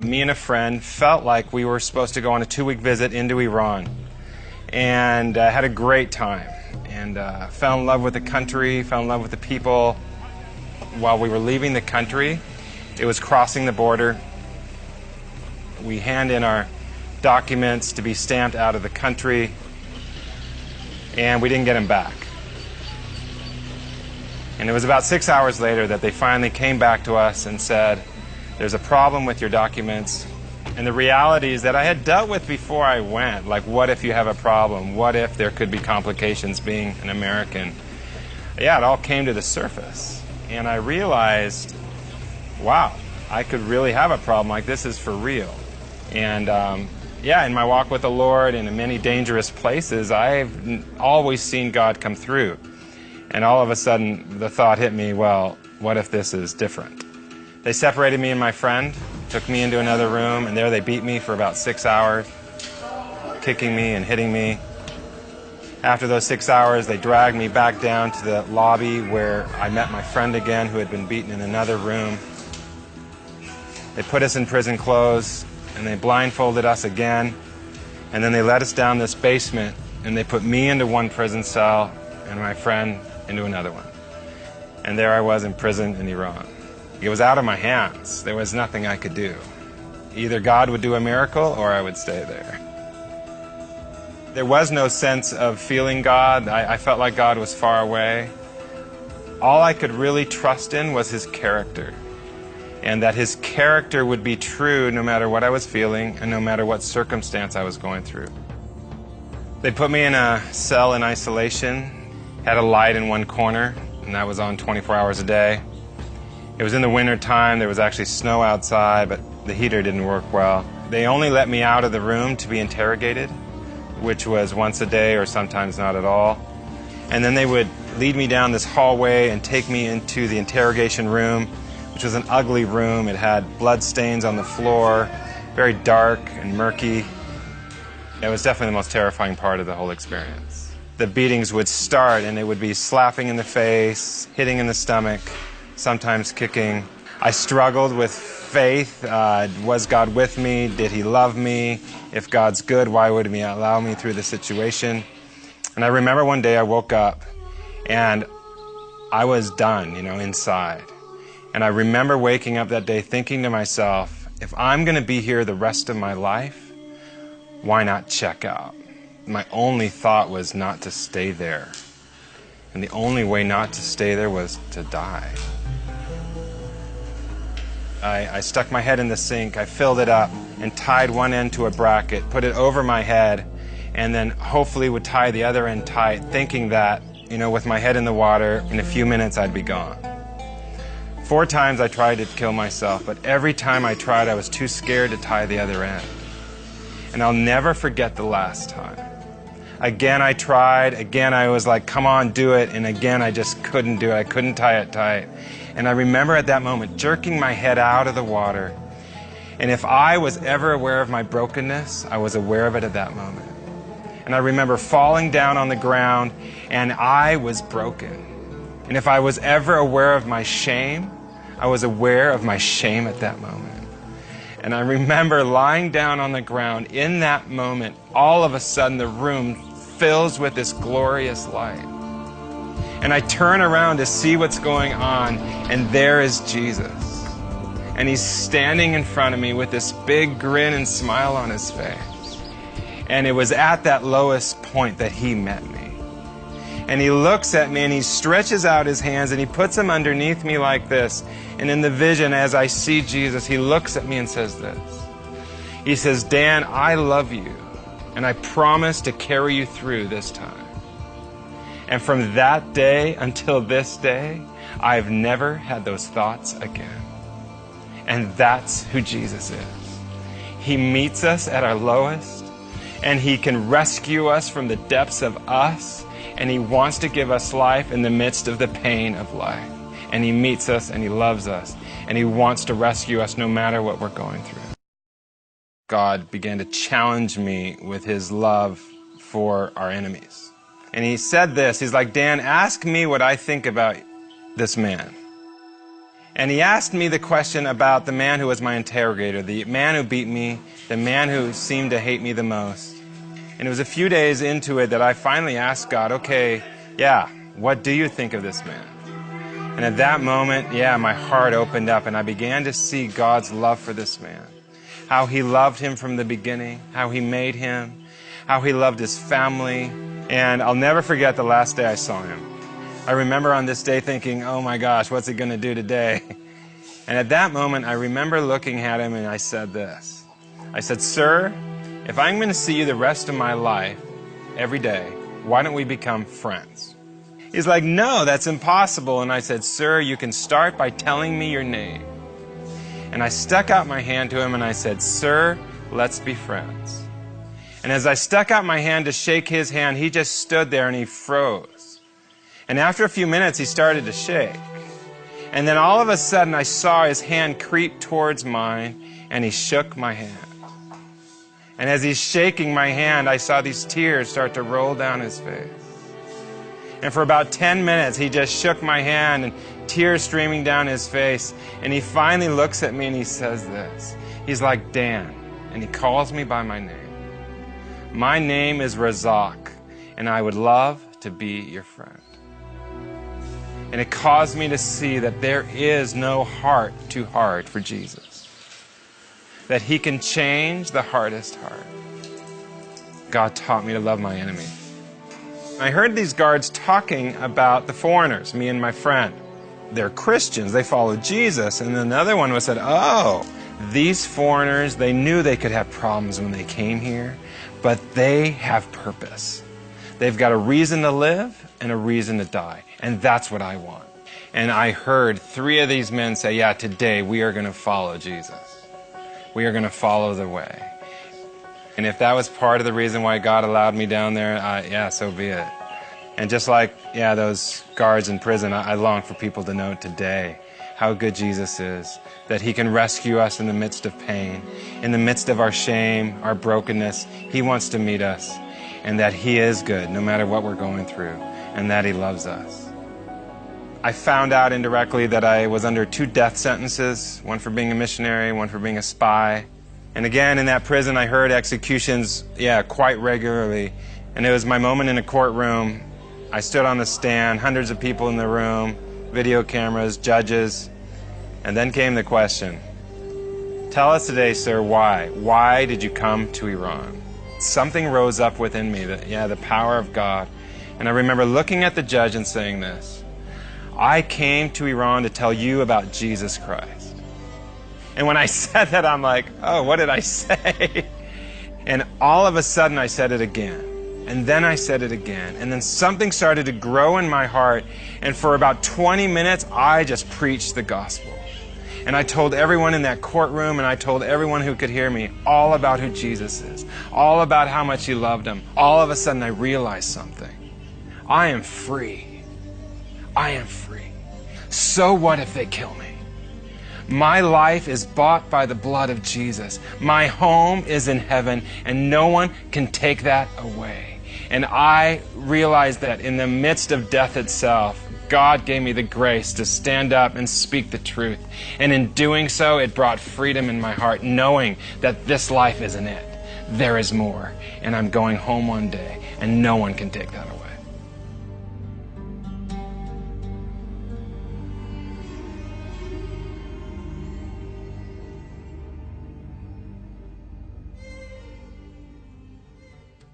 Me and a friend felt like we were supposed to go on a 2-week visit into Iran, and had a great time, and fell in love with the country, fell in love with the people. While we were leaving the country, it was crossing the border. We hand in our documents to be stamped out of the country, and we didn't get them back. And it was about 6 hours later that they finally came back to us and said, "There's a problem with your documents." And the reality is that I had dealt with before I went, like, what if you have a problem? What if there could be complications being an American? Yeah, it all came to the surface. And I realized, wow, I could really have a problem. Like, this is for real. And yeah, in my walk with the Lord and in many dangerous places, I've always seen God come through. And all of a sudden, the thought hit me, well, what if this is different? They separated me and my friend, took me into another room, and there they beat me for about 6 hours, kicking me and hitting me. After those 6 hours, they dragged me back down to the lobby where I met my friend again, who had been beaten in another room. They put us in prison clothes, and they blindfolded us again, and then they led us down this basement, and they put me into one prison cell and my friend into another one. And there I was in prison in Iran. It was out of my hands. There was nothing I could do. Either God would do a miracle or I would stay there. There was no sense of feeling God. I felt like God was far away. All I could really trust in was His character, and that His character would be true no matter what I was feeling and no matter what circumstance I was going through. They put me in a cell in isolation, had a light in one corner, and that was on 24 hours a day. It was in the winter time. There was actually snow outside, but the heater didn't work well. They only let me out of the room to be interrogated, which was once a day or sometimes not at all. And then they would lead me down this hallway and take me into the interrogation room, which was an ugly room. It had blood stains on the floor, very dark and murky. It was definitely the most terrifying part of the whole experience. The beatings would start, and it would be slapping in the face, hitting in the stomach, sometimes kicking. I struggled with faith. Was God with me? Did He love me? If God's good, why would He allow me through the situation? And I remember one day I woke up and I was done, inside. And I remember waking up that day thinking to myself, if I'm going to be here the rest of my life, why not check out? My only thought was not to stay there. And the only way not to stay there was to die. I stuck my head in the sink, I filled it up, and tied one end to a bracket, put it over my head, and then hopefully would tie the other end tight, thinking that, with my head in the water, in a few minutes I'd be gone. 4 times I tried to kill myself, but every time I tried, I was too scared to tie the other end. And I'll never forget the last time. Again I tried, again I was like, come on, do it, and again I just couldn't do it. I couldn't tie it tight. And I remember at that moment jerking my head out of the water. And if I was ever aware of my brokenness, I was aware of it at that moment. And I remember falling down on the ground, and I was broken. And if I was ever aware of my shame, I was aware of my shame at that moment. And I remember lying down on the ground. In that moment, all of a sudden the room fills with this glorious light. And I turn around to see what's going on, and there is Jesus. And He's standing in front of me with this big grin and smile on His face. And it was at that lowest point that He met me. And He looks at me and He stretches out His hands and He puts them underneath me like this. And in the vision, as I see Jesus, He looks at me and says this. He says, Dan, I love you, and I promise to carry you through this time. And from that day until this day, I've never had those thoughts again. And that's who Jesus is. He meets us at our lowest, and He can rescue us from the depths of us, and He wants to give us life in the midst of the pain of life. And He meets us, and He loves us, and He wants to rescue us no matter what we're going through. God began to challenge me with His love for our enemies. And He said this, He's like, Dan, ask me what I think about this man. And he asked me the question about the man who was my interrogator, the man who beat me, the man who seemed to hate me the most. And it was a few days into it that I finally asked God, okay, what do you think of this man? And at that moment, my heart opened up and I began to see God's love for this man. How he loved him from the beginning, how he made him, how he loved his family. And I'll never forget the last day I saw him. I remember on this day thinking, oh my gosh, what's he going to do today? And at that moment, I remember looking at him and I said this. I said, sir, if I'm going to see you the rest of my life, every day, why don't we become friends? He's like, no, that's impossible. And I said, sir, you can start by telling me your name. And I stuck out my hand to him and I said, sir, let's be friends. And as I stuck out my hand to shake his hand, he just stood there and he froze. And after a few minutes, he started to shake. And then all of a sudden, I saw his hand creep towards mine, and he shook my hand. And as he's shaking my hand, I saw these tears start to roll down his face. And for about 10 minutes, he just shook my hand, and tears streaming down his face. And he finally looks at me, and he says this. He's like, Dan, and he calls me by my name. My name is Razak, and I would love to be your friend. And it caused me to see that there is no heart too hard for Jesus. That he can change the hardest heart. God taught me to love my enemy. I heard these guards talking about the foreigners, me and my friend. They're Christians, they follow Jesus. And another one was said, oh, these foreigners, they knew they could have problems when they came here, but they have purpose. They've got a reason to live and a reason to die. And that's what I want. And I heard 3 of these men say, today we are going to follow Jesus. We are going to follow the way. And if that was part of the reason why God allowed me down there, so be it. And just like, those guards in prison, I long for people to know today how good Jesus is, that he can rescue us in the midst of pain, in the midst of our shame, our brokenness. He wants to meet us, and that he is good no matter what we're going through, and that he loves us. I found out indirectly that I was under 2 death sentences, one for being a missionary, one for being a spy. And again, in that prison, I heard executions, quite regularly. And it was my moment in a courtroom. I stood on the stand, hundreds of people in the room, video cameras, judges. And then came the question, tell us today, sir, why? Why did you come to Iran? Something rose up within me, the power of God. And I remember looking at the judge and saying this, I came to Iran to tell you about Jesus Christ. And when I said that, I'm like, oh, what did I say? And all of a sudden, I said it again. And then I said it again. And then something started to grow in my heart. And for about 20 minutes, I just preached the gospel. And I told everyone in that courtroom, and I told everyone who could hear me, all about who Jesus is, all about how much he loved them. All of a sudden, I realized something. I am free. I am free. So what if they kill me? My life is bought by the blood of Jesus. My home is in heaven, and no one can take that away. And I realized that in the midst of death itself, God gave me the grace to stand up and speak the truth. And in doing so, it brought freedom in my heart, knowing that this life isn't it. There is more. And I'm going home one day, and no one can take that away.